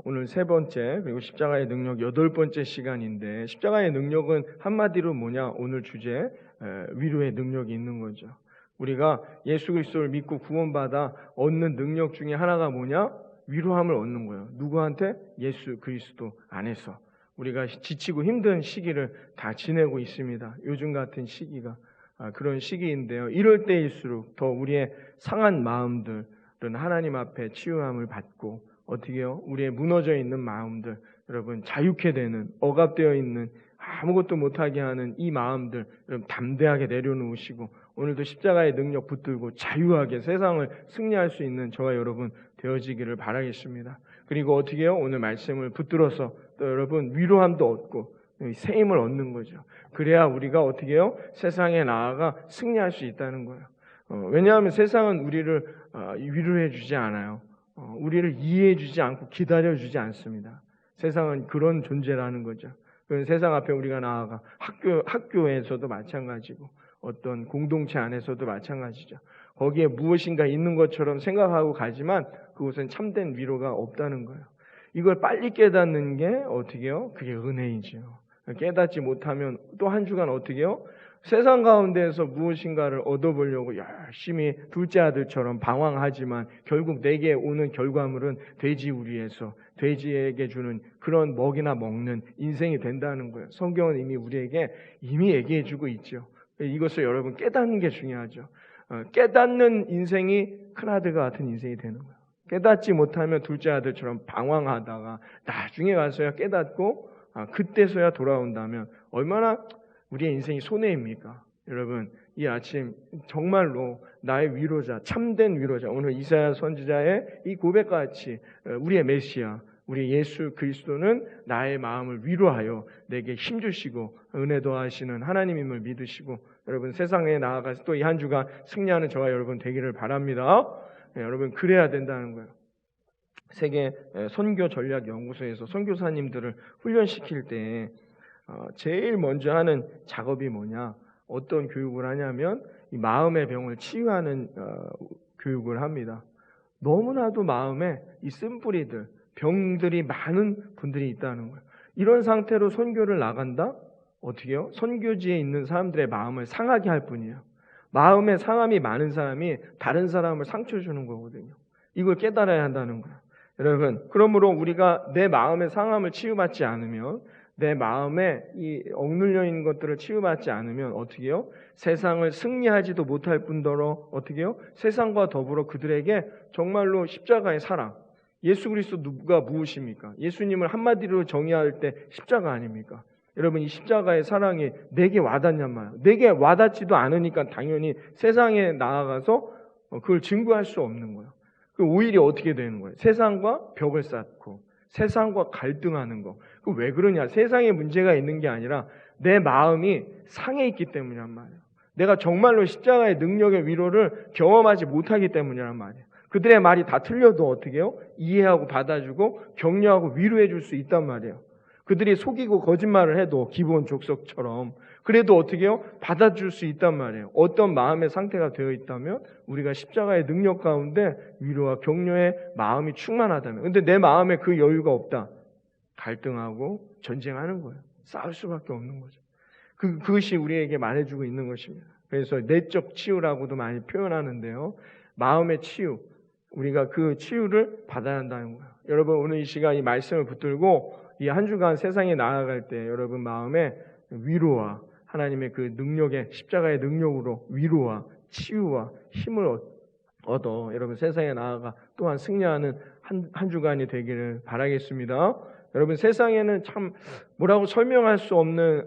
오늘 세 번째 그리고 십자가의 능력 여덟 번째 시간인데 십자가의 능력은 한마디로 뭐냐? 오늘 주제 위로의 능력이 있는 거죠. 우리가 예수 그리스도를 믿고 구원받아 얻는 능력 중에 하나가 뭐냐? 위로함을 얻는 거예요. 누구한테? 예수 그리스도 안에서. 우리가 지치고 힘든 시기를 다 지내고 있습니다. 요즘 같은 시기가 그런 시기인데요. 이럴 때일수록 더 우리의 상한 마음들은 하나님 앞에 치유함을 받고 어떻게 해요? 우리의 무너져 있는 마음들, 여러분 자유케 되는, 억압되어 있는, 아무것도 못하게 하는 이 마음들 여러분 담대하게 내려놓으시고 오늘도 십자가의 능력 붙들고 자유하게 세상을 승리할 수 있는 저와 여러분 되어지기를 바라겠습니다. 그리고 어떻게 해요? 오늘 말씀을 붙들어서 또 여러분 위로함도 얻고 새 힘을 얻는 거죠. 그래야 우리가 어떻게 해요? 세상에 나아가 승리할 수 있다는 거예요. 왜냐하면 세상은 우리를 위로해 주지 않아요. 우리를 이해해 주지 않고 기다려 주지 않습니다. 세상은 그런 존재라는 거죠. 세상 앞에 우리가 나아가 학교에서도 마찬가지고 어떤 공동체 안에서도 마찬가지죠. 거기에 무엇인가 있는 것처럼 생각하고 가지만 그곳은 참된 위로가 없다는 거예요. 이걸 빨리 깨닫는 게 어떻게 해요? 그게 은혜이죠. 깨닫지 못하면 또 한 주간 어떻게 해요? 세상 가운데에서 무엇인가를 얻어보려고 열심히 둘째 아들처럼 방황하지만 결국 내게 오는 결과물은 돼지우리에서 돼지에게 주는 그런 먹이나 먹는 인생이 된다는 거예요. 성경은 이미 우리에게 이미 얘기해주고 있죠. 이것을 여러분 깨닫는 게 중요하죠. 깨닫는 인생이 큰아들과 같은 인생이 되는 거예요. 깨닫지 못하면 둘째 아들처럼 방황하다가 나중에 가서야 깨닫고 그때서야 돌아온다면 얼마나 우리의 인생이 손해입니까? 여러분 이 아침 정말로 나의 위로자, 참된 위로자, 오늘 이사야 선지자의 이 고백같이 우리의 메시아, 우리 예수 그리스도는 나의 마음을 위로하여 내게 힘주시고 은혜 더하시는 하나님임을 믿으시고 여러분 세상에 나아가서 또 이 한 주간 승리하는 저와 여러분 되기를 바랍니다. 여러분 그래야 된다는 거예요. 세계 선교전략연구소에서 선교사님들을 훈련시킬 때 제일 먼저 하는 작업이 뭐냐? 어떤 교육을 하냐면 이 마음의 병을 치유하는 교육을 합니다. 너무나도 마음에 이 쓴뿌리들, 병들이 많은 분들이 있다는 거예요. 이런 상태로 선교를 나간다? 어떻게 해요? 선교지에 있는 사람들의 마음을 상하게 할 뿐이에요. 마음에 상함이 많은 사람이 다른 사람을 상처 주는 거거든요. 이걸 깨달아야 한다는 거예요. 여러분, 그러므로 우리가 내 마음의 상함을 치유받지 않으면 내 마음에 이 억눌려 있는 것들을 치유받지 않으면 어떻게 해요? 세상을 승리하지도 못할 뿐더러 어떻게 해요? 세상과 더불어 그들에게 정말로 십자가의 사랑, 예수 그리스도가 무엇입니까? 예수님을 한마디로 정의할 때 십자가 아닙니까? 여러분 이 십자가의 사랑이 내게 와닿냔 말이에요. 내게 와닿지도 않으니까 당연히 세상에 나아가서 그걸 증거할 수 없는 거예요. 오히려 어떻게 되는 거예요? 세상과 벽을 쌓고 세상과 갈등하는 거. 왜 그러냐? 세상에 문제가 있는 게 아니라 내 마음이 상해 있기 때문이란 말이에요. 내가 정말로 십자가의 능력의 위로를 경험하지 못하기 때문이란 말이에요. 그들의 말이 다 틀려도 어떻게 해요? 이해하고 받아주고 격려하고 위로해 줄 수 있단 말이에요. 그들이 속이고 거짓말을 해도 기본 족속처럼 그래도 어떻게 해요? 받아줄 수 있단 말이에요. 어떤 마음의 상태가 되어 있다면 우리가 십자가의 능력 가운데 위로와 격려의 마음이 충만하다면 근데 내 마음에 그 여유가 없다. 갈등하고 전쟁하는 거예요. 싸울 수밖에 없는 거죠. 그것이 우리에게 말해주고 있는 것입니다. 그래서 내적 치유라고도 많이 표현하는데요. 마음의 치유, 우리가 그 치유를 받아야 한다는 거예요. 여러분 오늘 이 시간 이 말씀을 붙들고 이 한 주간 세상에 나아갈 때 여러분 마음에 위로와 하나님의 그 능력의 십자가의 능력으로 위로와 치유와 힘을 얻어 여러분 세상에 나아가 또한 승리하는 한 주간이 되기를 바라겠습니다. 여러분 세상에는 참 뭐라고 설명할 수 없는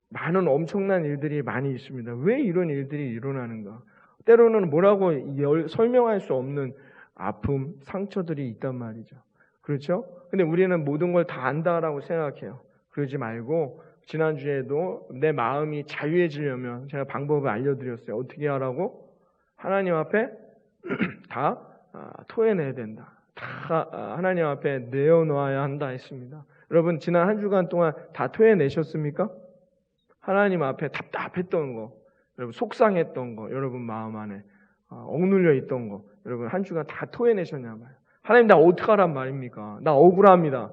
많은 엄청난 일들이 많이 있습니다. 왜 이런 일들이 일어나는가? 때로는 뭐라고 설명할 수 없는 아픔, 상처들이 있단 말이죠. 그렇죠? 근데 우리는 모든 걸 다 안다라고 생각해요. 그러지 말고 지난주에도 내 마음이 자유해지려면 제가 방법을 알려드렸어요. 어떻게 하라고? 하나님 앞에 다 토해내야 된다. 다 하나님 앞에 내어놓아야 한다 했습니다. 여러분 지난 한 주간 동안 다 토해내셨습니까? 하나님 앞에 답답했던 거, 여러분 속상했던 거, 여러분 마음 안에 억눌려 있던 거, 여러분 한 주간 다 토해내셨냐 말이에요. 하나님 나 어떡하란 말입니까? 나 억울합니다.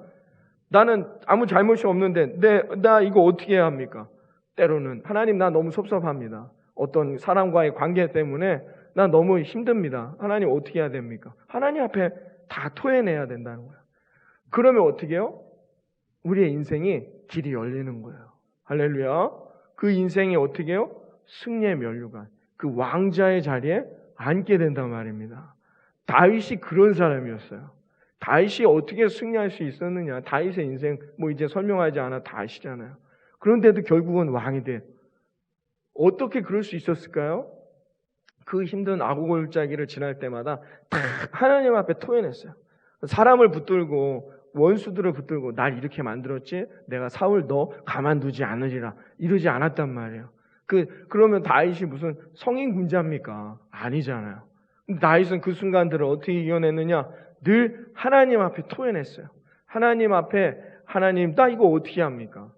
나는 아무 잘못이 없는데 나 이거 어떻게 해야 합니까? 때로는 하나님 나 너무 섭섭합니다. 어떤 사람과의 관계 때문에 나 너무 힘듭니다. 하나님 어떻게 해야 됩니까? 하나님 앞에 다 토해내야 된다는 거예요. 그러면 어떻게 해요? 우리의 인생이 길이 열리는 거예요. 할렐루야. 그 인생이 어떻게 해요? 승리의 면류관, 그 왕자의 자리에 앉게 된단 말입니다. 다윗이 그런 사람이었어요. 다윗이 어떻게 승리할 수 있었느냐? 다윗의 인생 이제 설명하지 않아 다 아시잖아요. 그런데도 결국은 왕이 돼. 어떻게 그럴 수 있었을까요? 그 힘든 아고골짜기를 지날 때마다 다 하나님 앞에 토해냈어요. 사람을 붙들고 원수들을 붙들고 날 이렇게 만들었지 내가 사울 너 가만두지 않으리라 이러지 않았단 말이에요. 그러면 다윗이 무슨 성인 군자입니까? 아니잖아요. 다윗은 그 순간들을 어떻게 이겨냈느냐? 늘 하나님 앞에 토해냈어요. 하나님 앞에 하나님 나 이거 어떻게 합니까?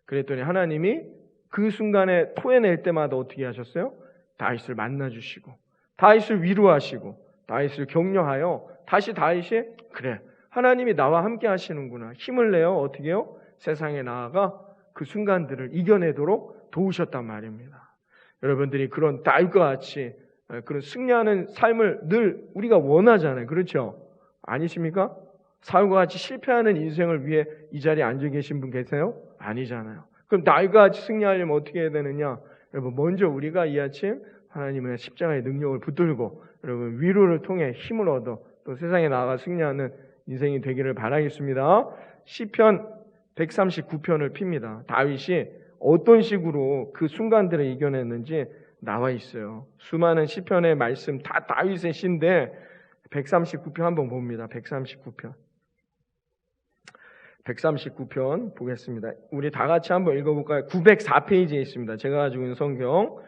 그랬더니 하나님이 그 순간에 토해낼 때마다 어떻게 하셨어요? 다윗을 만나주시고 다윗을 위로하시고 다윗을 격려하여 다시 다윗이 그래 하나님이 나와 함께 하시는구나 힘을 내어 어떻게 해요? 세상에 나아가 그 순간들을 이겨내도록 도우셨단 말입니다. 여러분들이 그런 다윗과 같이 그런 승리하는 삶을 늘 우리가 원하잖아요. 그렇죠? 아니십니까? 사울과 같이 실패하는 인생을 위해 이 자리에 앉아 계신 분 계세요? 아니잖아요. 그럼 다윗과 같이 승리하려면 어떻게 해야 되느냐? 여러분 먼저 우리가 이 아침 하나님의 십자가의 능력을 붙들고 여러분 위로를 통해 힘을 얻어 또 세상에 나아가 승리하는 인생이 되기를 바라겠습니다. 시편 139편을 핍니다. 다윗이 어떤 식으로 그 순간들을 이겨냈는지 나와 있어요. 수많은 시편의 말씀 다 다윗의 시인데 139편 한번 봅니다. 139편 보겠습니다. 우리 다 같이 한번 읽어볼까요? 904페이지에 있습니다. 제가 가지고 있는 성경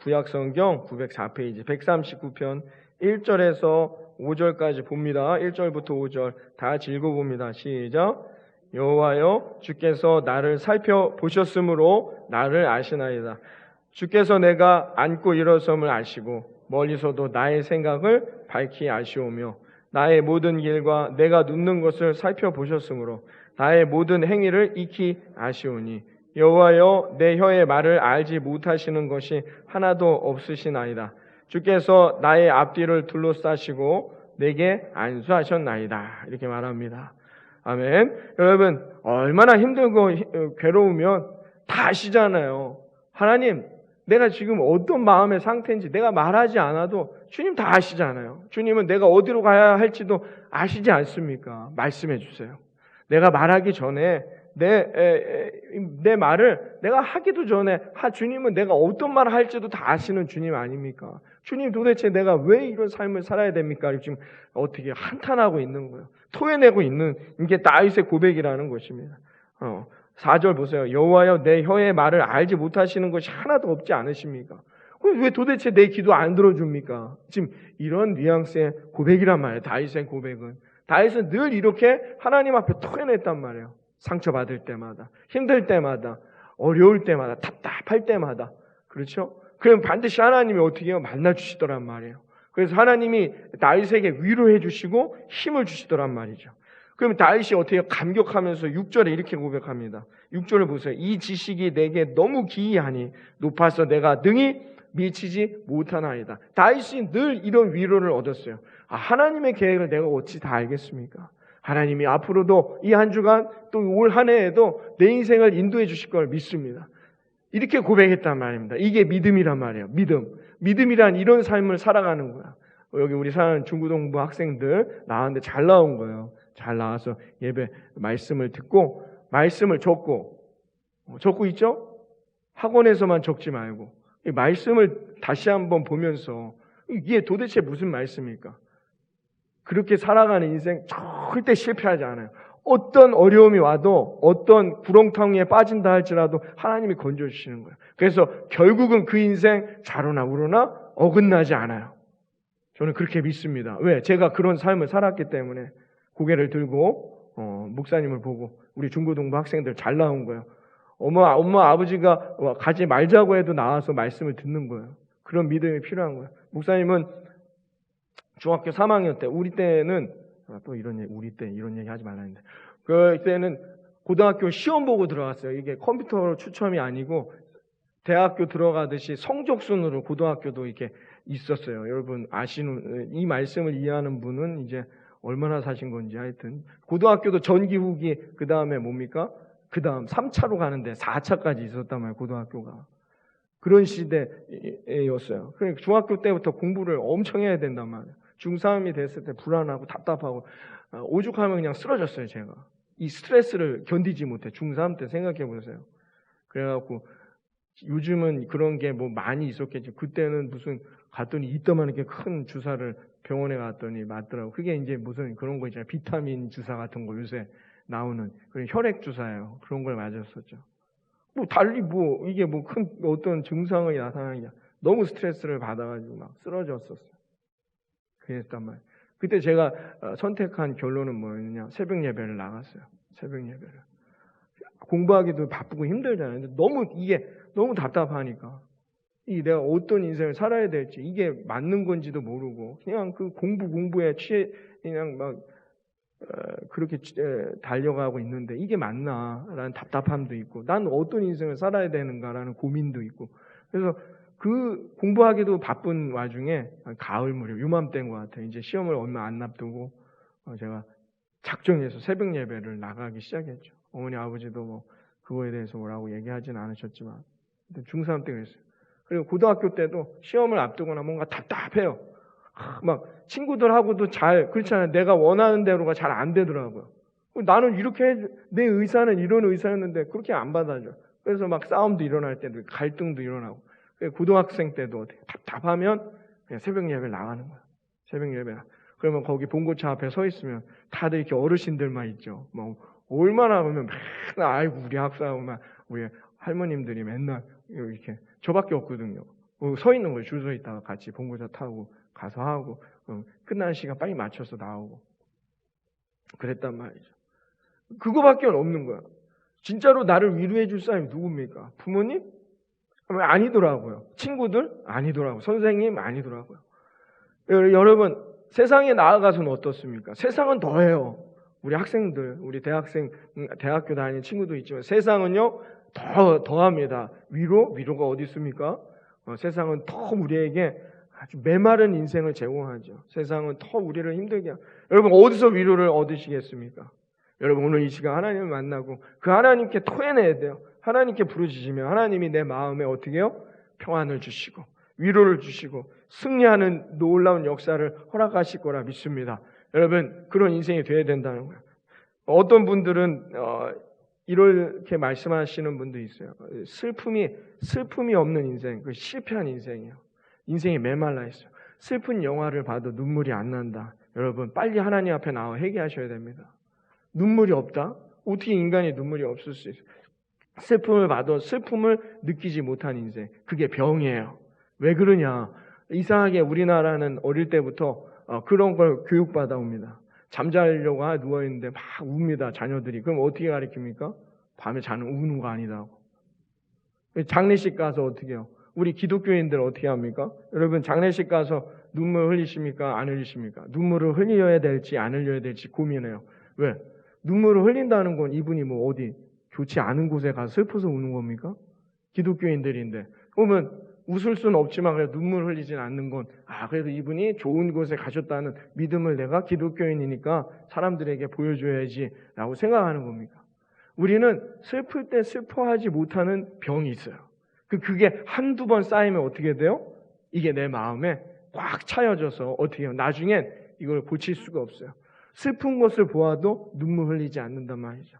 구약 성경 904페이지 139편 1절에서 5절까지 봅니다. 1절부터 5절 다 같이 읽어봅니다. 시작. 여호와여 주께서 나를 살펴보셨으므로 나를 아시나이다. 주께서 내가 앉고 일어섬을 아시고 멀리서도 나의 생각을 밝히 아시오며 나의 모든 길과 내가 눕는 것을 살펴보셨으므로 나의 모든 행위를 익히 아시오니 여호와여 내 혀의 말을 알지 못하시는 것이 하나도 없으시나이다. 주께서 나의 앞뒤를 둘러싸시고 내게 안수하셨나이다. 이렇게 말합니다. 아멘. 여러분 얼마나 힘들고 괴로우면 다 아시잖아요. 하나님 내가 지금 어떤 마음의 상태인지 내가 말하지 않아도 주님 다 아시잖아요. 주님은 내가 어디로 가야 할지도 아시지 않습니까? 말씀해 주세요. 내가 말하기 전에 내 말을 내가 하기도 전에 주님은 내가 어떤 말을 할지도 다 아시는 주님 아닙니까? 주님 도대체 내가 왜 이런 삶을 살아야 됩니까? 지금 어떻게 한탄하고 있는 거예요. 토해내고 있는 이게 다윗의 고백이라는 것입니다. 4절 보세요. 여호와여 내 혀의 말을 알지 못하시는 것이 하나도 없지 않으십니까? 왜 도대체 내 기도 안 들어줍니까? 지금 이런 뉘앙스의 고백이란 말이에요. 다윗의 고백은. 다윗은 늘 이렇게 하나님 앞에 토해냈단 말이에요. 상처받을 때마다, 힘들 때마다, 어려울 때마다, 답답할 때마다. 그렇죠? 그럼 반드시 하나님이 어떻게 해요? 만나주시더란 말이에요. 그래서 하나님이 다윗에게 위로해 주시고 힘을 주시더란 말이죠. 그럼 다윗이 어떻게 해요? 감격하면서 6절에 이렇게 고백합니다. 6절을 보세요. 이 지식이 내게 너무 기이하니 높아서 내가 능히 미치지 못하나이다. 다윗이 늘 이런 위로를 얻었어요. 하나님의 계획을 내가 어찌 다 알겠습니까? 하나님이 앞으로도 이 한 주간 또 올 한 해에도 내 인생을 인도해 주실 걸 믿습니다. 이렇게 고백했단 말입니다. 이게 믿음이란 말이에요. 믿음이란 이런 삶을 살아가는 거야. 여기 우리 사는 중고등부 학생들 나왔는데 잘 나온 거예요. 잘 나와서 예배 말씀을 듣고 말씀을 적고 있죠? 학원에서만 적지 말고 이 말씀을 다시 한번 보면서 이게 도대체 무슨 말씀입니까? 그렇게 살아가는 인생 절대 실패하지 않아요. 어떤 어려움이 와도 어떤 구렁텅이에 빠진다 할지라도 하나님이 건져주시는 거예요. 그래서 결국은 그 인생 좌로나 우로나 어긋나지 않아요. 저는 그렇게 믿습니다. 왜? 제가 그런 삶을 살았기 때문에 고개를 들고 목사님을 보고 우리 중고등부 학생들 잘 나온 거예요. 엄마 아버지가 가지 말자고 해도 나와서 말씀을 듣는 거예요. 그런 믿음이 필요한 거예요. 목사님은 중학교 3학년 때 우리 때는 또 이런 얘기, 우리 때 이런 얘기 하지 말라는데. 그때는 고등학교 시험 보고 들어갔어요. 이게 컴퓨터로 추첨이 아니고 대학교 들어가듯이 성적 순으로 고등학교도 이렇게 있었어요. 여러분 아시는 이 말씀을 이해하는 분은 이제 얼마나 사신 건지 하여튼 고등학교도 전기 후기 그다음에 뭡니까? 그다음 3차로 가는데 4차까지 있었단 말이에요. 고등학교가. 그런 시대였어요. 그러니까 중학교 때부터 공부를 엄청 해야 된단 말이에요. 중3이 됐을 때 불안하고 답답하고 오죽하면 그냥 쓰러졌어요. 제가. 이 스트레스를 견디지 못해. 중3 때 생각해 보세요. 그래갖고 요즘은 그런 게 뭐 많이 있었겠죠. 그때는 무슨 갔더니 이따만 이렇게 큰 주사를 병원에 갔더니 맞더라고. 그게 이제 무슨 그런 거 있잖아요. 비타민 주사 같은 거 요새 나오는 그런 혈액 주사예요. 그런 걸 맞았었죠. 뭐 달리 뭐 이게 뭐 큰 어떤 증상이 나타나냐. 너무 스트레스를 받아가지고 막 쓰러졌었어요. 그랬단 말이에요. 그때 제가 선택한 결론은 뭐였냐. 새벽 예배를 나갔어요. 새벽 예배를. 공부하기도 바쁘고 힘들잖아요. 근데 이게 너무 답답하니까. 내가 어떤 인생을 살아야 될지, 이게 맞는 건지도 모르고, 그냥 그 공부에 그냥 막, 그렇게 달려가고 있는데, 이게 맞나? 라는 답답함도 있고, 난 어떤 인생을 살아야 되는가라는 고민도 있고, 그래서 그 공부하기도 바쁜 와중에, 가을 무렵, 요맘때인 것 같아요. 이제 시험을 얼마 안 앞두고, 제가 작정해서 새벽 예배를 나가기 시작했죠. 어머니, 아버지도 뭐, 그거에 대해서 뭐라고 얘기하진 않으셨지만, 중3 때 그랬어요. 그리고 고등학교 때도 시험을 앞두거나 뭔가 답답해요. 막 친구들하고도 그렇잖아요. 내가 원하는 대로가 잘 안 되더라고요. 나는 내 의사는 이런 의사였는데 그렇게 안 받아줘. 그래서 막 싸움도 일어날 때도 갈등도 일어나고. 고등학생 때도 답답하면 그냥 새벽 예배를 나가는 거야. 새벽 예배. 그러면 거기 봉고차 앞에 서 있으면 다들 이렇게 어르신들만 있죠. 뭐 얼마나 보면 맨날 아이고 우리 학사하고만 우리 할머님들이 맨날 이렇게 저밖에 없거든요. 서 있는 거예요. 줄 서 있다가 같이 봉고차 타고 가서 하고 끝나는 시간 빨리 맞춰서 나오고 그랬단 말이죠. 그거밖에 없는 거야. 진짜로 나를 위로해 줄 사람이 누굽니까? 부모님? 아니더라고요. 친구들? 아니더라고요. 선생님? 아니더라고요. 여러분 세상에 나아가서는 어떻습니까? 세상은 더해요. 우리 학생들, 우리 대학교 다니는 친구도 있지만 세상은요 더합니다. 위로가 어디 있습니까? 세상은 더 우리에게 아주 메마른 인생을 제공하죠. 세상은 더 우리를 힘들게 하죠. 여러분 어디서 위로를 얻으시겠습니까? 여러분 오늘 이 시간 하나님을 만나고 그 하나님께 토해내야 돼요. 하나님께 부르짖으면 하나님이 내 마음에 어떻게 해요? 평안을 주시고 위로를 주시고 승리하는 놀라운 역사를 허락하실 거라 믿습니다. 여러분 그런 인생이 돼야 된다는 거예요. 어떤 분들은 이렇게 말씀하시는 분도 있어요. 슬픔이 없는 인생, 그 실패한 인생이에요. 인생이 메말라 있어요. 슬픈 영화를 봐도 눈물이 안 난다. 여러분 빨리 하나님 앞에 나와 회개하셔야 됩니다. 눈물이 없다? 어떻게 인간이 눈물이 없을 수 있어요? 슬픔을 봐도 슬픔을 느끼지 못한 인생, 그게 병이에요. 왜 그러냐? 이상하게 우리나라는 어릴 때부터 그런 걸 교육받아 옵니다. 잠자려고 누워있는데 막 웁니다. 자녀들이. 그럼 어떻게 가르칩니까? 밤에 자는 우는 거 아니다고. 장례식 가서 어떻게 해요? 우리 기독교인들 어떻게 합니까? 여러분 장례식 가서 눈물 흘리십니까? 안 흘리십니까? 눈물을 흘려야 될지 안 흘려야 될지 고민해요. 왜? 눈물을 흘린다는 건 이분이 뭐 어디 좋지 않은 곳에 가서 슬퍼서 우는 겁니까? 기독교인들인데. 그러면 웃을 수는 없지만 그래도 눈물 흘리진 않는 건 그래도 이분이 좋은 곳에 가셨다는 믿음을 내가 기독교인이니까 사람들에게 보여줘야지 라고 생각하는 겁니까? 우리는 슬플 때 슬퍼하지 못하는 병이 있어요. 그게 한두 번 쌓이면 어떻게 돼요? 이게 내 마음에 꽉 차여져서 어떻게 해요? 나중엔 이걸 고칠 수가 없어요. 슬픈 것을 보아도 눈물 흘리지 않는단 말이죠.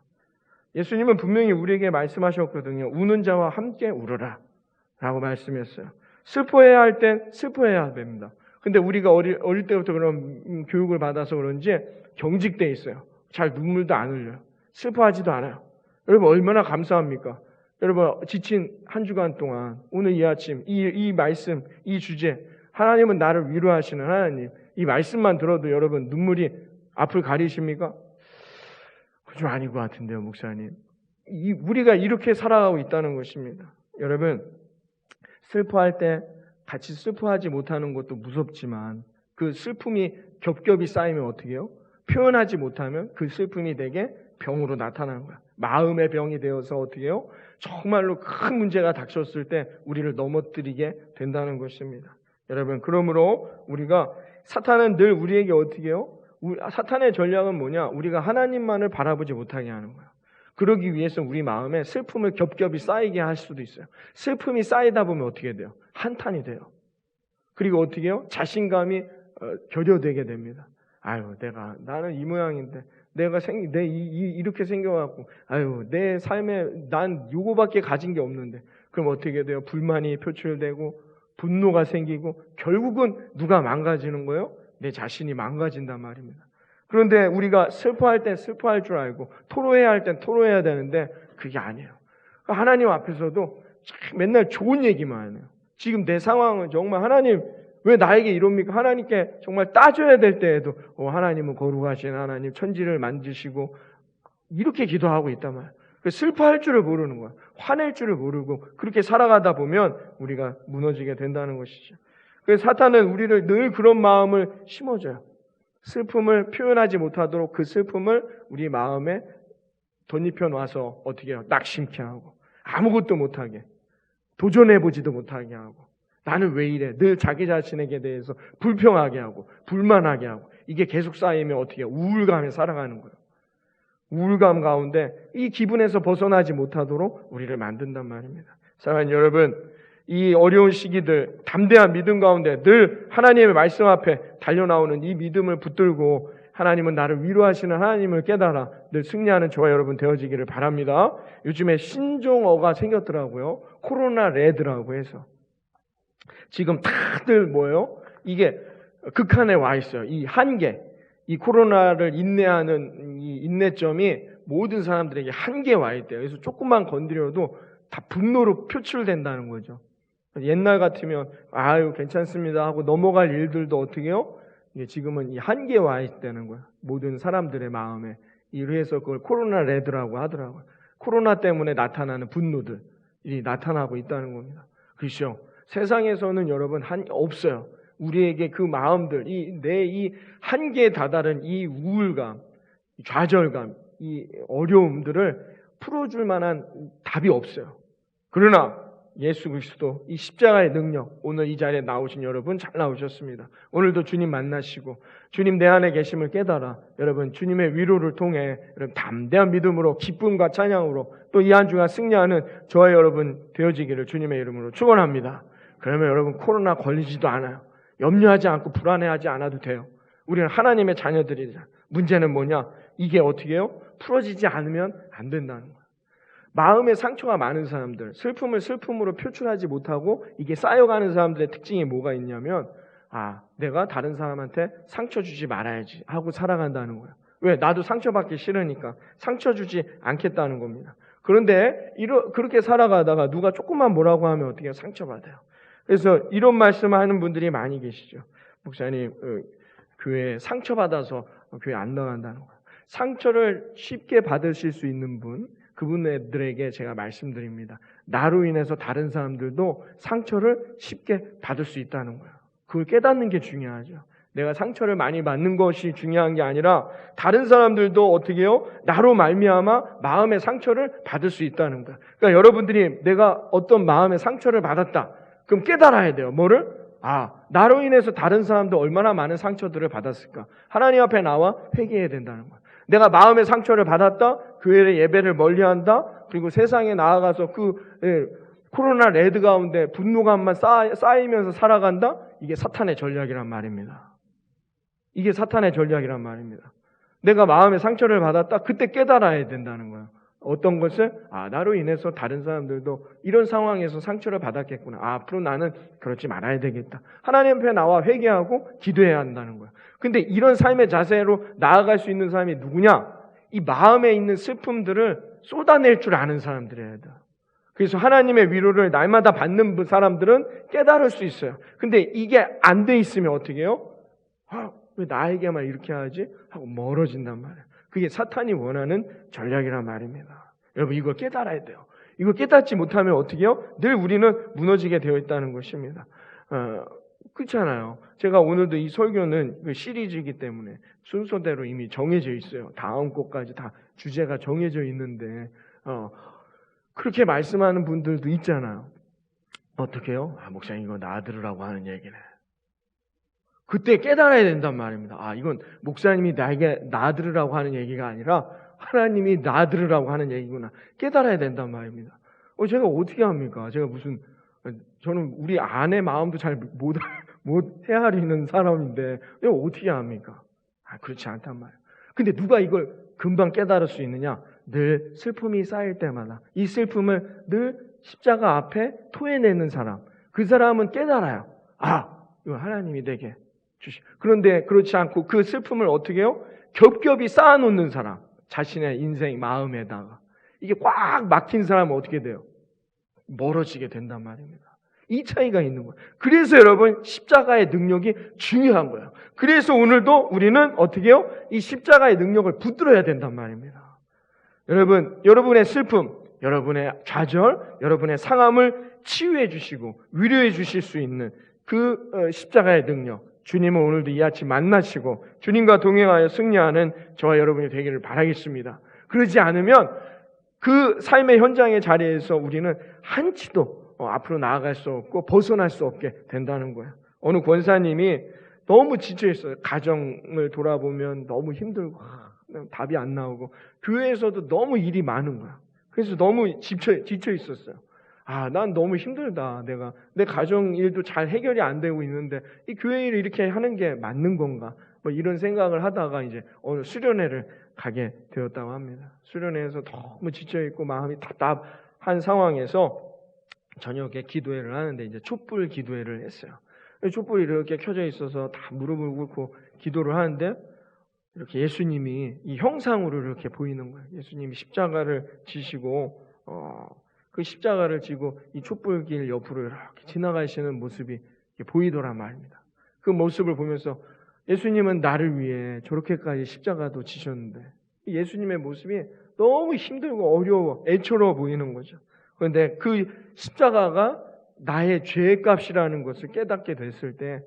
예수님은 분명히 우리에게 말씀하셨거든요. 우는 자와 함께 울어라 라고 말씀했어요. 슬퍼해야 할 땐 슬퍼해야 됩니다. 근데 우리가 어릴 때부터 그런 교육을 받아서 그런지 경직돼 있어요. 잘 눈물도 안 흘려요. 슬퍼하지도 않아요. 여러분 얼마나 감사합니까? 여러분 지친 한 주간 동안 오늘 이 아침 이 말씀, 이 주제, 하나님은 나를 위로하시는 하나님, 이 말씀만 들어도 여러분 눈물이 앞을 가리십니까? 좀 아닌 것 같은데요, 목사님. 우리가 이렇게 살아가고 있다는 것입니다. 여러분 슬퍼할 때 같이 슬퍼하지 못하는 것도 무섭지만 그 슬픔이 겹겹이 쌓이면 어떻게 해요? 표현하지 못하면 그 슬픔이 되게 병으로 나타나는 거야. 마음의 병이 되어서 어떻게 해요? 정말로 큰 문제가 닥쳤을 때 우리를 넘어뜨리게 된다는 것입니다. 여러분, 그러므로 우리가 사탄은 늘 우리에게 어떻게 해요? 사탄의 전략은 뭐냐? 우리가 하나님만을 바라보지 못하게 하는 거야. 그러기 위해서 우리 마음에 슬픔을 겹겹이 쌓이게 할 수도 있어요. 슬픔이 쌓이다 보면 어떻게 돼요? 한탄이 돼요. 그리고 어떻게 해요? 자신감이 결여되게 됩니다. 아유, 나는 이 모양인데, 이렇게 생겨갖고, 아유, 내 삶에 난 요거밖에 가진 게 없는데, 그럼 어떻게 돼요? 불만이 표출되고, 분노가 생기고, 결국은 누가 망가지는 거예요? 내 자신이 망가진단 말입니다. 그런데 우리가 슬퍼할 땐 슬퍼할 줄 알고, 토로해야 할 땐 토로해야 되는데, 그게 아니에요. 하나님 앞에서도 맨날 좋은 얘기만 해요. 지금 내 상황은 정말 하나님, 왜 나에게 이럽니까? 하나님께 정말 따져야 될 때에도 하나님은 거룩하신 하나님, 천지를 만드시고 이렇게 기도하고 있단 말이에요. 슬퍼할 줄을 모르는 거야. 화낼 줄을 모르고 그렇게 살아가다 보면 우리가 무너지게 된다는 것이죠. 그래서 사탄은 우리를 늘 그런 마음을 심어줘요. 슬픔을 표현하지 못하도록 그 슬픔을 우리 마음에 덧입혀 놔서 어떻게 해요? 낙심케 하고 아무것도 못하게, 도전해보지도 못하게 하고, 나는 왜 이래? 늘 자기 자신에게 대해서 불평하게 하고 불만하게 하고, 이게 계속 쌓이면 어떻게 해요? 우울감에 살아가는 거예요. 우울감 가운데 이 기분에서 벗어나지 못하도록 우리를 만든단 말입니다. 사랑하는 여러분, 이 어려운 시기들 담대한 믿음 가운데 늘 하나님의 말씀 앞에 달려나오는 이 믿음을 붙들고 하나님은 나를 위로하시는 하나님을 깨달아 늘 승리하는 저와 여러분 되어지기를 바랍니다. 요즘에 신종어가 생겼더라고요. 코로나 레드라고 해서. 지금 다들 뭐예요? 이게 극한에 와 있어요. 이 한계, 이 코로나를 인내하는 이 인내점이 모든 사람들에게 한계에 와 있대요. 그래서 조금만 건드려도 다 분노로 표출된다는 거죠. 옛날 같으면 아유 괜찮습니다 하고 넘어갈 일들도 어떻게 해요? 이게 지금은 이 한계에 와 있다는 거예요. 모든 사람들의 마음에. 이래서 그걸 코로나 레드라고 하더라고요. 코로나 때문에 나타나는 분노들이 나타나고 있다는 겁니다. 그렇죠? 세상에서는 여러분 없어요. 우리에게 그 마음들, 이 한계에 다다른 이 우울감, 좌절감, 이 어려움들을 풀어줄 만한 답이 없어요. 그러나 예수 그리스도 이 십자가의 능력, 오늘 이 자리에 나오신 여러분 잘 나오셨습니다. 오늘도 주님 만나시고 주님 내 안에 계심을 깨달아 여러분 주님의 위로를 통해 여러분 담대한 믿음으로 기쁨과 찬양으로 또 이 한 주간 승리하는 저와 여러분 되어지기를 주님의 이름으로 축원합니다. 그러면 여러분 코로나 걸리지도 않아요. 염려하지 않고 불안해하지 않아도 돼요. 우리는 하나님의 자녀들이잖아요. 문제는 뭐냐? 이게 어떻게 해요? 풀어지지 않으면 안 된다는 거예요. 마음에 상처가 많은 사람들, 슬픔을 슬픔으로 표출하지 못하고 이게 쌓여가는 사람들의 특징이 뭐가 있냐면 내가 다른 사람한테 상처 주지 말아야지 하고 살아간다는 거예요. 왜? 나도 상처받기 싫으니까 상처 주지 않겠다는 겁니다. 그런데 그렇게 살아가다가 누가 조금만 뭐라고 하면 어떻게 해요? 상처받아요. 그래서 이런 말씀하는 분들이 많이 계시죠. 목사님, 교회에 상처받아서 교회 안 나간다는 거예요. 상처를 쉽게 받으실 수 있는 분, 그분들에게 제가 말씀드립니다. 나로 인해서 다른 사람들도 상처를 쉽게 받을 수 있다는 거예요. 그걸 깨닫는 게 중요하죠. 내가 상처를 많이 받는 것이 중요한 게 아니라 다른 사람들도 어떻게 해요? 나로 말미암아 마음의 상처를 받을 수 있다는 거예요. 그러니까 여러분들이 내가 어떤 마음의 상처를 받았다. 그럼 깨달아야 돼요. 뭐를? 나로 인해서 다른 사람도 얼마나 많은 상처들을 받았을까? 하나님 앞에 나와 회개해야 된다는 거예요. 내가 마음의 상처를 받았다, 교회의 예배를 멀리한다, 그리고 세상에 나아가서 코로나 레드 가운데 분노감만 쌓이면서 살아간다? 이게 사탄의 전략이란 말입니다. 이게 사탄의 전략이란 말입니다. 내가 마음의 상처를 받았다, 그때 깨달아야 된다는 거예요. 어떤 것을? 나로 인해서 다른 사람들도 이런 상황에서 상처를 받았겠구나. 앞으로 나는 그렇지 말아야 되겠다. 하나님 앞에 나와 회개하고 기도해야 한다는 거예요. 근데 이런 삶의 자세로 나아갈 수 있는 사람이 누구냐? 이 마음에 있는 슬픔들을 쏟아낼 줄 아는 사람들이어야 돼요. 그래서 하나님의 위로를 날마다 받는 사람들은 깨달을 수 있어요. 근데 이게 안 돼 있으면 어떻게 해요? 왜 나에게만 이렇게 하지? 하고 멀어진단 말이에요. 그게 사탄이 원하는 전략이란 말입니다. 여러분 이걸 깨달아야 돼요. 이걸 깨닫지 못하면 어떻게 해요? 늘 우리는 무너지게 되어 있다는 것입니다. 그렇잖아요. 제가 오늘도 이 설교는 그 시리즈이기 때문에 순서대로 이미 정해져 있어요. 다음 곡까지 다 주제가 정해져 있는데 그렇게 말씀하는 분들도 있잖아요. 어떻게 해요? 목사님 이거 나 들으라고 하는 얘기네. 그때 깨달아야 된단 말입니다. 이건 목사님이 나에게 나 들으라고 하는 얘기가 아니라 하나님이 나 들으라고 하는 얘기구나. 깨달아야 된단 말입니다. 제가 어떻게 합니까? 저는 우리 아내 마음도 잘 못 헤아리는 사람인데 어떻게 합니까? 그렇지 않단 말이에요. 근데 누가 이걸 금방 깨달을 수 있느냐? 늘 슬픔이 쌓일 때마다 이 슬픔을 늘 십자가 앞에 토해내는 사람, 그 사람은 깨달아요. 이거 하나님이 내게 주시. 그런데 그렇지 않고 그 슬픔을 어떻게 해요? 겹겹이 쌓아놓는 사람, 자신의 인생 마음에다가 이게 꽉 막힌 사람은 어떻게 돼요? 멀어지게 된단 말입니다. 이 차이가 있는 거예요. 그래서 여러분 십자가의 능력이 중요한 거예요. 그래서 오늘도 우리는 어떻게 해요? 이 십자가의 능력을 붙들어야 된단 말입니다. 여러분의 슬픔, 여러분의 좌절, 여러분의 상함을 치유해 주시고 위로해 주실 수 있는 그 십자가의 능력, 주님은 오늘도 이 아침 만나시고 주님과 동행하여 승리하는 저와 여러분이 되기를 바라겠습니다. 그러지 않으면 그 삶의 현장의 자리에서 우리는 한치도 앞으로 나아갈 수 없고 벗어날 수 없게 된다는 거예요. 어느 권사님이 너무 지쳐있어요. 가정을 돌아보면 너무 힘들고 답이 안 나오고 교회에서도 너무 일이 많은 거야. 그래서 너무 지쳐 있었어요. 난 너무 힘들다. 내 가정 일도 잘 해결이 안 되고 있는데 이 교회 일을 이렇게 하는 게 맞는 건가? 이런 생각을 하다가 이제 어느 수련회를 가게 되었다고 합니다. 수련회에서 너무 지쳐 있고 마음이 답답한 상황에서 저녁에 기도회를 하는데 이제 촛불 기도회를 했어요. 촛불이 이렇게 켜져 있어서 다 무릎을 꿇고 기도를 하는데 이렇게 예수님이 이 형상으로 이렇게 보이는 거예요. 예수님이 십자가를 지시고 그 십자가를 지고 이 촛불길 옆으로 이렇게 지나가시는 모습이 보이더란 말입니다. 그 모습을 보면서 예수님은 나를 위해 저렇게까지 십자가도 지셨는데 예수님의 모습이 너무 힘들고 어려워 애처로워 보이는 거죠. 그런데 그 십자가가 나의 죄값이라는 것을 깨닫게 됐을 때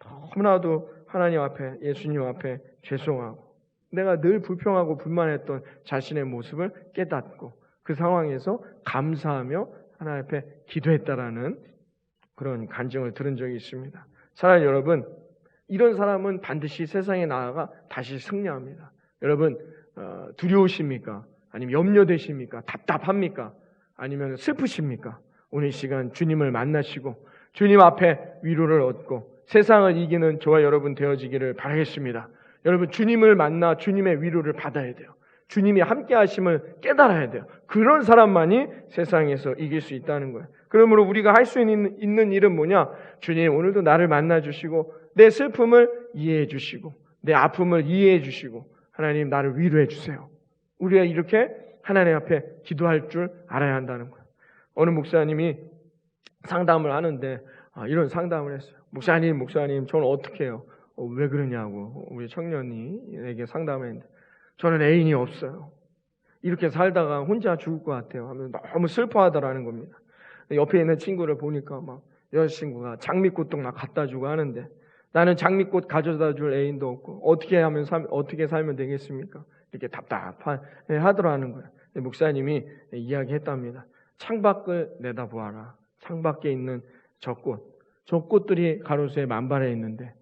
너무나도 하나님 앞에 예수님 앞에 죄송하고 내가 늘 불평하고 불만했던 자신의 모습을 깨닫고 그 상황에서 감사하며 하나님 앞에 기도했다라는 그런 간증을 들은 적이 있습니다. 사랑하는 여러분, 이런 사람은 반드시 세상에 나아가 다시 승리합니다. 여러분 두려우십니까? 아니면 염려되십니까? 답답합니까? 아니면 슬프십니까? 오늘 이 시간 주님을 만나시고 주님 앞에 위로를 얻고 세상을 이기는 저와 여러분 되어지기를 바라겠습니다. 여러분 주님을 만나 주님의 위로를 받아야 돼요. 주님이 함께 하심을 깨달아야 돼요. 그런 사람만이 세상에서 이길 수 있다는 거예요. 그러므로 우리가 할 수 있는 일은 뭐냐? 주님 오늘도 나를 만나주시고 내 슬픔을 이해해 주시고 내 아픔을 이해해 주시고 하나님 나를 위로해 주세요. 우리가 이렇게 하나님 앞에 기도할 줄 알아야 한다는 거예요. 어느 목사님이 상담을 하는데 이런 상담을 했어요. 목사님 저는 어떻게 해요? 왜 그러냐고 우리 청년이에게 상담을 했는데 저는 애인이 없어요. 이렇게 살다가 혼자 죽을 것 같아요 하면 너무 슬퍼하더라는 겁니다. 옆에 있는 친구를 보니까 막 여자친구가 장미꽃도 막 갖다 주고 하는데 나는 장미꽃 가져다 줄 애인도 없고 어떻게 살면 되겠습니까? 이렇게 답답하더라는 거예요. 목사님이 이야기했답니다. 창밖을 내다보아라. 창밖에 있는 저 꽃들이 가로수에 만발해 있는데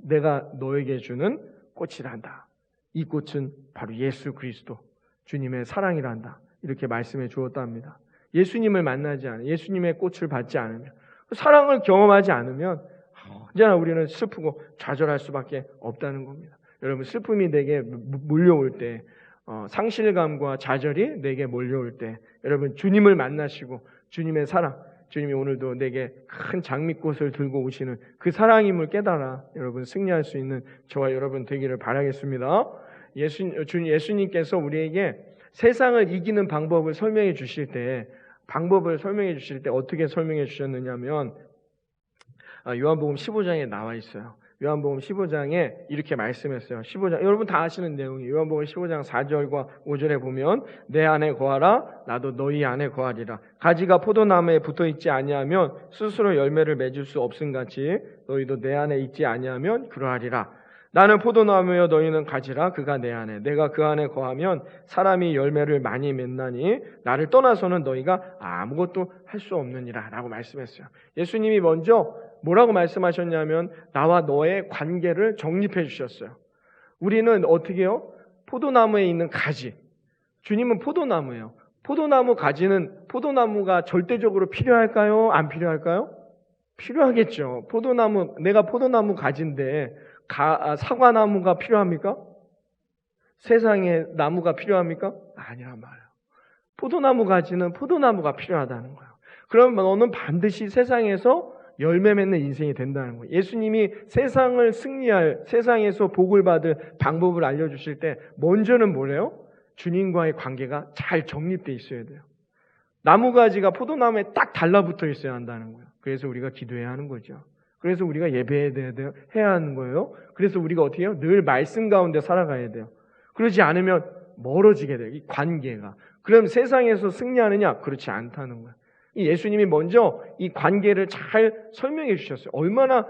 내가 너에게 주는 꽃이란다. 이 꽃은 바로 예수 그리스도 주님의 사랑이란다. 이렇게 말씀해 주었답니다. 예수님을 만나지 않으면 예수님의 꽃을 받지 않으면 사랑을 경험하지 않으면 언제나 우리는 슬프고 좌절할 수밖에 없다는 겁니다. 여러분 슬픔이 내게 몰려올 때 상실감과 좌절이 내게 몰려올 때 여러분 주님을 만나시고 주님의 사랑 주님이 오늘도 내게 큰 장미꽃을 들고 오시는 그 사랑임을 깨달아 여러분 승리할 수 있는 저와 여러분 되기를 바라겠습니다. 예수님께서 우리에게 세상을 이기는 방법을 설명해 주실 때 어떻게 설명해 주셨느냐면 요한복음 15장에 나와 있어요. 요한복음 15장에 이렇게 말씀했어요. 15장 여러분 다 아시는 내용이에요. 요한복음 15장 4절과 5절에 보면 내 안에 거하라 나도 너희 안에 거하리라. 가지가 포도나무에 붙어 있지 아니하면 스스로 열매를 맺을 수 없음같이 너희도 내 안에 있지 아니하면 그러하리라. 나는 포도나무여 너희는 가지라. 그가 내 안에 내가 그 안에 거하면 사람이 열매를 많이 맺나니 나를 떠나서는 너희가 아무것도 할 수 없느니라 라고 말씀했어요. 예수님이 먼저 뭐라고 말씀하셨냐면 나와 너의 관계를 정립해 주셨어요. 우리는 어떻게 해요? 포도나무에 있는 가지. 주님은 포도나무예요. 포도나무 가지는 포도나무가 절대적으로 필요할까요? 안 필요할까요? 필요하겠죠. 포도나무, 내가 포도나무 가지인데 사과나무가 필요합니까? 세상에 나무가 필요합니까? 아니란 말이에요. 포도나무 가지는 포도나무가 필요하다는 거예요. 그러면 너는 반드시 세상에서 열매 맺는 인생이 된다는 거예요. 예수님이 세상을 승리할, 세상에서 복을 받을 방법을 알려주실 때 먼저는 뭐래요? 주님과의 관계가 잘 정립되어 있어야 돼요. 나무가지가 포도나무에 딱 달라붙어 있어야 한다는 거예요. 그래서 우리가 기도해야 하는 거죠. 그래서 우리가 예배해야 하는 거예요. 그래서 우리가 어떻게 해요? 늘 말씀 가운데 살아가야 돼요. 그러지 않으면 멀어지게 돼요. 이 관계가. 그럼 세상에서 승리하느냐? 그렇지 않다는 거예요. 이 예수님이 먼저 이 관계를 잘 설명해 주셨어요. 얼마나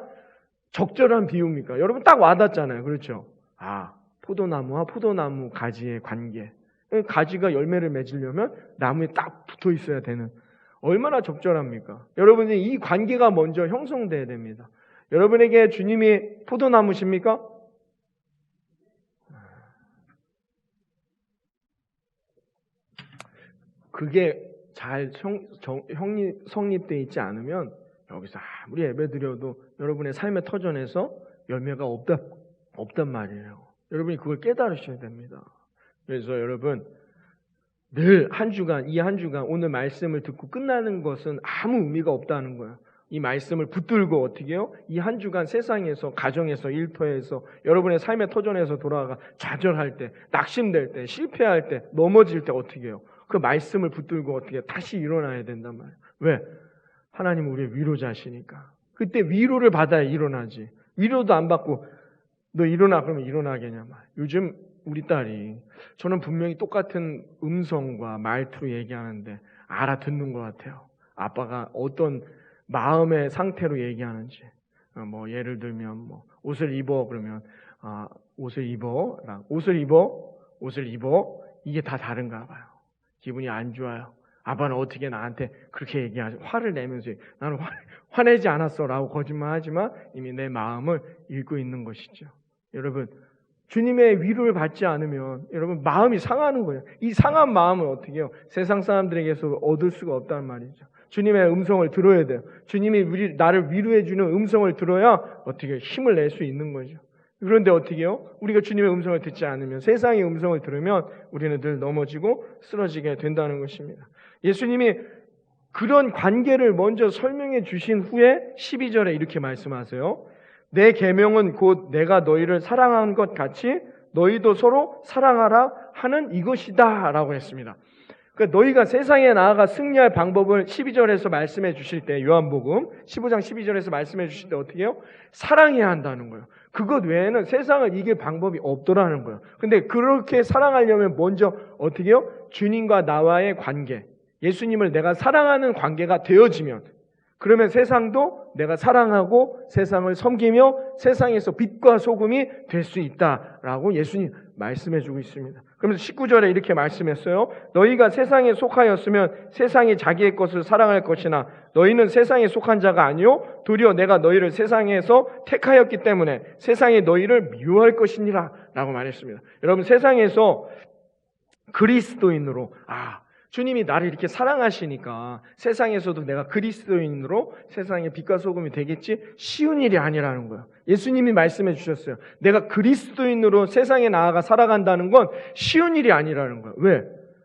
적절한 비유입니까? 여러분 딱 와닿잖아요. 그렇죠? 아, 포도나무와 포도나무 가지의 관계. 가지가 열매를 맺으려면 나무에 딱 붙어 있어야 되는 얼마나 적절합니까? 여러분이 이 관계가 먼저 형성돼야 됩니다. 여러분에게 주님이 포도나무십니까? 그게 잘 성립되어 있지 않으면 여기서 아무리 예배드려도 여러분의 삶의 터전에서 열매가 없단 말이에요. 여러분이 그걸 깨달으셔야 됩니다. 그래서 여러분 늘 이 한 주간 오늘 말씀을 듣고 끝나는 것은 아무 의미가 없다는 거예요. 이 말씀을 붙들고 어떻게 해요? 이 한 주간 세상에서, 가정에서, 일터에서, 여러분의 삶의 터전에서 돌아가 좌절할 때, 낙심될 때, 실패할 때, 넘어질 때 어떻게 해요? 그 말씀을 붙들고 어떻게 해요? 다시 일어나야 된단 말이에요. 왜? 하나님은 우리의 위로자시니까. 그때 위로를 받아야 일어나지. 위로도 안 받고 너 일어나 그러면 일어나겠냐 말이에요. 요즘 우리 딸이 저는 분명히 똑같은 음성과 말투로 얘기하는데 알아듣는 것 같아요. 아빠가 어떤 마음의 상태로 얘기하는지. 뭐 예를 들면 뭐 옷을 입어 그러면 옷을 입어 옷을 입어 이게 다 다른가 봐요. 기분이 안 좋아요. 아빠는 어떻게 나한테 그렇게 얘기하지? 화를 내면서 나는 화내지 않았어라고 거짓말하지만 이미 내 마음을 읽고 있는 것이죠. 여러분 주님의 위로를 받지 않으면 여러분 마음이 상하는 거예요. 이 상한 마음을 어떻게 해요? 세상 사람들에게서 얻을 수가 없단 말이죠. 주님의 음성을 들어야 돼요. 주님이 나를 위로해 주는 음성을 들어야 어떻게 힘을 낼 수 있는 거죠. 그런데 어떻게 해요? 우리가 주님의 음성을 듣지 않으면 세상의 음성을 들으면 우리는 늘 넘어지고 쓰러지게 된다는 것입니다. 예수님이 그런 관계를 먼저 설명해 주신 후에 12절에 이렇게 말씀하세요. 내 계명은 곧 내가 너희를 사랑한 것 같이 너희도 서로 사랑하라 하는 이것이다 라고 했습니다. 그러니까 너희가 세상에 나아가 승리할 방법을 12절에서 말씀해 주실 때 요한복음 15장 12절에서 말씀해 주실 때 어떻게 해요? 사랑해야 한다는 거예요. 그것 외에는 세상을 이길 방법이 없더라는 거예요. 근데 그렇게 사랑하려면 먼저 어떻게 해요? 주님과 나와의 관계, 예수님을 내가 사랑하는 관계가 되어지면 그러면 세상도 내가 사랑하고 세상을 섬기며 세상에서 빛과 소금이 될 수 있다라고 예수님 말씀해주고 있습니다. 그러면서 19절에 이렇게 말씀했어요. 너희가 세상에 속하였으면 세상이 자기의 것을 사랑할 것이나 너희는 세상에 속한 자가 아니요 도리어 내가 너희를 세상에서 택하였기 때문에 세상이 너희를 미워할 것이니라 라고 말했습니다. 여러분 세상에서 그리스도인으로 주님이 나를 이렇게 사랑하시니까 세상에서도 내가 그리스도인으로 세상의 빛과 소금이 되겠지 쉬운 일이 아니라는 거예요. 예수님이 말씀해 주셨어요. 내가 그리스도인으로 세상에 나아가 살아간다는 건 쉬운 일이 아니라는 거예요. 왜?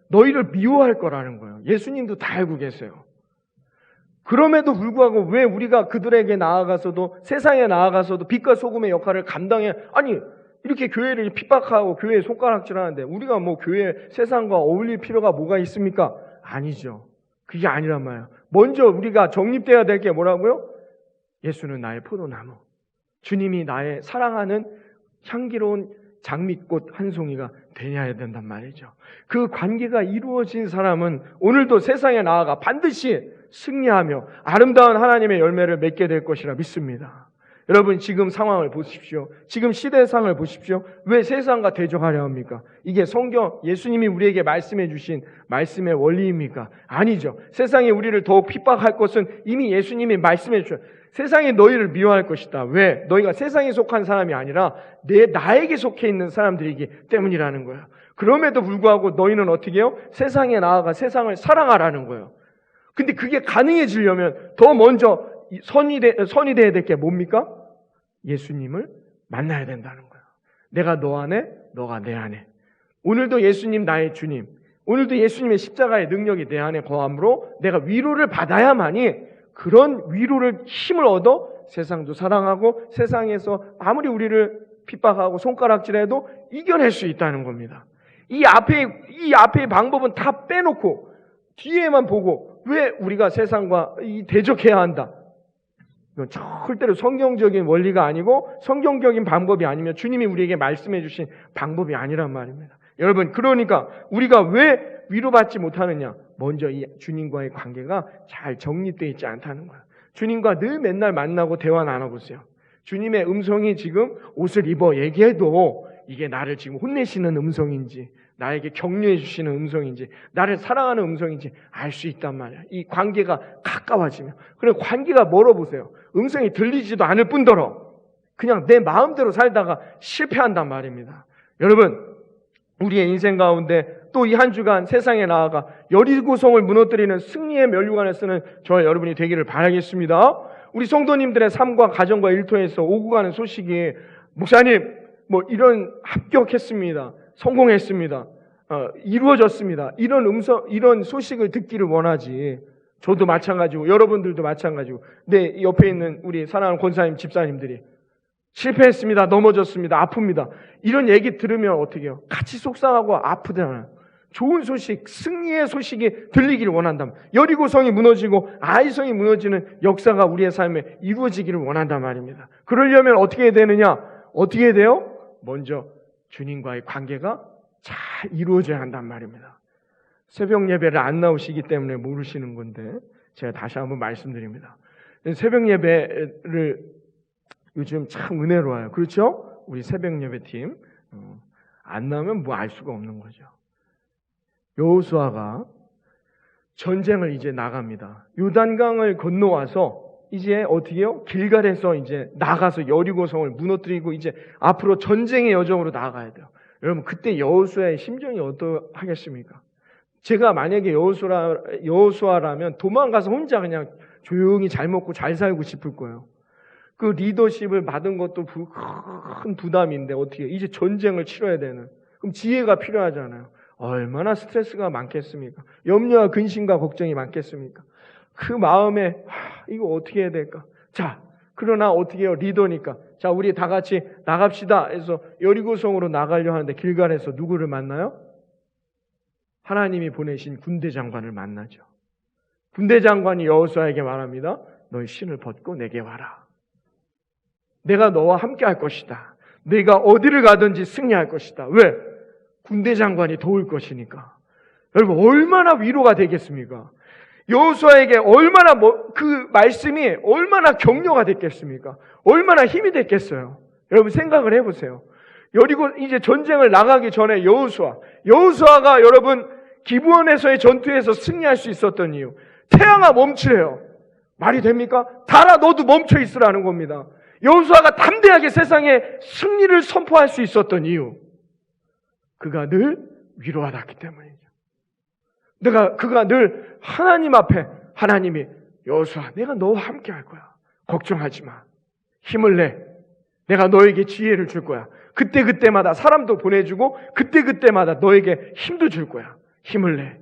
너희를 미워할 거라는 거예요. 예수님도 다 알고 계세요. 그럼에도 불구하고 왜 우리가 그들에게 나아가서도 세상에 나아가서도 빛과 소금의 역할을 감당해 이렇게 교회를 핍박하고 교회에 손가락질하는데 우리가 뭐 교회 세상과 어울릴 필요가 뭐가 있습니까? 아니죠. 그게 아니란 말이에요. 먼저 우리가 정립돼야 될 게 뭐라고요? 예수는 나의 포도나무. 주님이 나의 사랑하는 향기로운 장미꽃 한 송이가 되어야 된단 말이죠. 그 관계가 이루어진 사람은 오늘도 세상에 나아가 반드시 승리하며 아름다운 하나님의 열매를 맺게 될 것이라 믿습니다. 여러분, 지금 상황을 보십시오. 지금 시대상을 보십시오. 왜 세상과 대적하려 합니까? 이게 성경, 예수님이 우리에게 말씀해 주신 말씀의 원리입니까? 아니죠. 세상이 우리를 더욱 핍박할 것은 이미 예수님이 말씀해 주셨어요. 세상이 너희를 미워할 것이다. 왜? 너희가 세상에 속한 사람이 아니라 나에게 속해 있는 사람들이기 때문이라는 거예요. 그럼에도 불구하고 너희는 어떻게 해요? 세상에 나아가 세상을 사랑하라는 거예요. 근데 그게 가능해지려면 더 먼저 선이 돼야 될 게 뭡니까? 예수님을 만나야 된다는 거예요. 내가 너 안에, 너가 내 안에. 오늘도 예수님 나의 주님, 오늘도 예수님의 십자가의 능력이 내 안에 거함으로 내가 위로를 받아야만이 그런 위로를 힘을 얻어 세상도 사랑하고 세상에서 아무리 우리를 핍박하고 손가락질해도 이겨낼 수 있다는 겁니다. 이 앞의 방법은 다 빼놓고 뒤에만 보고 왜 우리가 세상과 대적해야 한다? 이건 절대로 성경적인 원리가 아니고 성경적인 방법이 아니면 주님이 우리에게 말씀해 주신 방법이 아니란 말입니다. 여러분, 그러니까 우리가 왜 위로받지 못하느냐? 먼저 이 주님과의 관계가 잘 정립되어 있지 않다는 거예요. 주님과 늘 맨날 만나고 대화 나눠보세요. 주님의 음성이 지금 옷을 입어 얘기해도 이게 나를 지금 혼내시는 음성인지 나에게 격려해 주시는 음성인지 나를 사랑하는 음성인지 알 수 있단 말이야. 이 관계가 가까워지면. 그리고 관계가 멀어보세요. 음성이 들리지도 않을 뿐더러 그냥 내 마음대로 살다가 실패한단 말입니다. 여러분, 우리의 인생 가운데 또 이 한 주간 세상에 나아가 여리고성을 무너뜨리는 승리의 면류관을 쓰는 저와 여러분이 되기를 바라겠습니다. 우리 성도님들의 삶과 가정과 일터에서 오고 가는 소식이 목사님 이런 합격했습니다. 성공했습니다. 이루어졌습니다. 이런 소식을 듣기를 원하지. 저도 마찬가지고 여러분들도 마찬가지고 내 옆에 있는 우리 사랑하는 권사님 집사님들이 실패했습니다. 넘어졌습니다. 아픕니다. 이런 얘기 들으면 어떻게 해요? 같이 속상하고 아프잖아요. 좋은 소식, 승리의 소식이 들리기를 원한다면 여리고성이 무너지고 아이성이 무너지는 역사가 우리의 삶에 이루어지기를 원한단 말입니다. 그러려면 어떻게 해야 되느냐? 어떻게 해야 돼요? 먼저 주님과의 관계가 잘 이루어져야 한단 말입니다. 새벽 예배를 안 나오시기 때문에 모르시는 건데 제가 다시 한번 말씀드립니다. 새벽 예배를 요즘 참 은혜로워요. 그렇죠? 우리 새벽 예배팀 안 나오면 알 수가 없는 거죠. 여호수아가 전쟁을 이제 나갑니다. 요단강을 건너와서 이제 어떻게 해요? 길갈에서 이제 나가서 여리고성을 무너뜨리고 이제 앞으로 전쟁의 여정으로 나아가야 돼요. 여러분, 그때 여호수아의 심정이 어떠하겠습니까? 제가 만약에 여호수아라면 도망가서 혼자 그냥 조용히 잘 먹고 잘 살고 싶을 거예요. 그 리더십을 받은 것도 큰 부담인데 어떻게 이제 전쟁을 치러야 되는, 그럼 지혜가 필요하잖아요. 얼마나 스트레스가 많겠습니까? 염려와 근심과 걱정이 많겠습니까? 그 마음에 이거 어떻게 해야 될까? 자, 그러나 어떻게 해요? 리더니까 자, 우리 다 같이 나갑시다 해서 여리고성으로 나가려 하는데 길갈에서 누구를 만나요? 하나님이 보내신 군대 장관을 만나죠. 군대 장관이 여호수아에게 말합니다. 너희 신을 벗고 내게 와라. 내가 너와 함께 할 것이다. 네가 어디를 가든지 승리할 것이다. 왜? 군대 장관이 도울 것이니까. 여러분, 얼마나 위로가 되겠습니까? 여호수아에게 얼마나 그 말씀이 얼마나 격려가 됐겠습니까? 얼마나 힘이 됐겠어요? 여러분 생각을 해보세요. 여리고 이제 전쟁을 나가기 전에 여호수아가 여러분 기브온에서의 전투에서 승리할 수 있었던 이유, 태양아 멈추래요. 말이 됩니까? 달아 너도 멈춰 있으라는 겁니다. 여호수아가 담대하게 세상에 승리를 선포할 수 있었던 이유, 그가 늘 위로받았기 때문이죠. 그가 늘 하나님 앞에 하나님이 여호수아 내가 너와 함께 할 거야. 걱정하지 마. 힘을 내. 내가 너에게 지혜를 줄 거야. 그때마다 사람도 보내주고 그때마다 너에게 힘도 줄 거야. 힘을 내.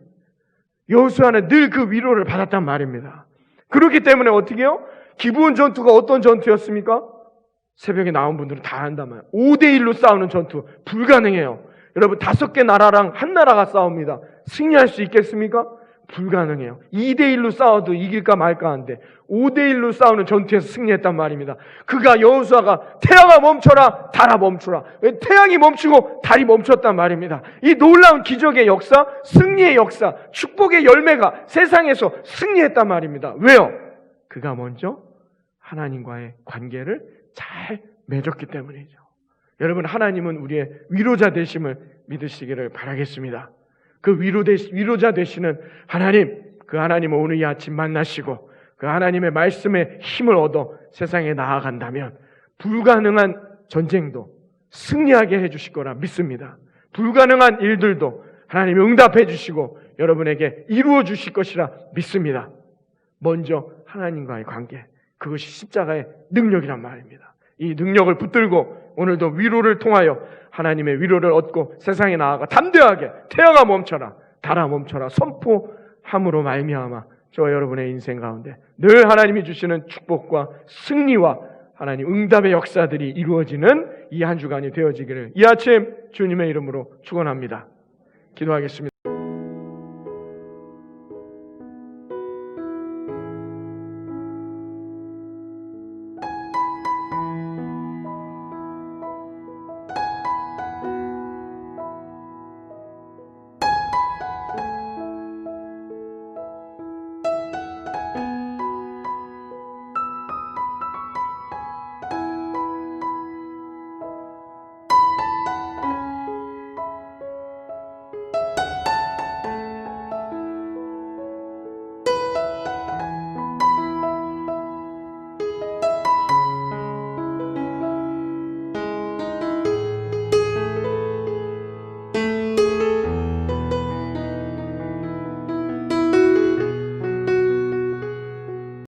여호수아는 늘 그 위로를 받았단 말입니다. 그렇기 때문에 어떻게 해요? 기브온 전투가 어떤 전투였습니까? 새벽에 나온 분들은 다 안단 말이에요. 5대1로 싸우는 전투 불가능해요. 여러분 5개 나라랑 한 나라가 싸웁니다. 승리할 수 있겠습니까? 불가능해요. 2대1로 싸워도 이길까 말까 하는데 5대1로 싸우는 전투에서 승리했단 말입니다. 그가 여호수아가 태양아 멈춰라, 달아 멈추라. 태양이 멈추고 달이 멈췄단 말입니다. 이 놀라운 기적의 역사, 승리의 역사, 축복의 열매가 세상에서 승리했단 말입니다. 왜요? 그가 먼저 하나님과의 관계를 잘 맺었기 때문이죠. 여러분, 하나님은 우리의 위로자 되심을 믿으시기를 바라겠습니다. 그 위로자 되시는 하나님, 그 하나님을 오늘 이 아침 만나시고 그 하나님의 말씀에 힘을 얻어 세상에 나아간다면 불가능한 전쟁도 승리하게 해주실 거라 믿습니다. 불가능한 일들도 하나님이 응답해 주시고 여러분에게 이루어 주실 것이라 믿습니다. 먼저 하나님과의 관계, 그것이 십자가의 능력이란 말입니다. 이 능력을 붙들고 오늘도 위로를 통하여 하나님의 위로를 얻고 세상에 나아가 담대하게 태양아 멈춰라, 달아 멈춰라 선포함으로 말미암아 저와 여러분의 인생 가운데 늘 하나님이 주시는 축복과 승리와 하나님 응답의 역사들이 이루어지는 이 한 주간이 되어지기를 이 아침 주님의 이름으로 축원합니다. 기도하겠습니다.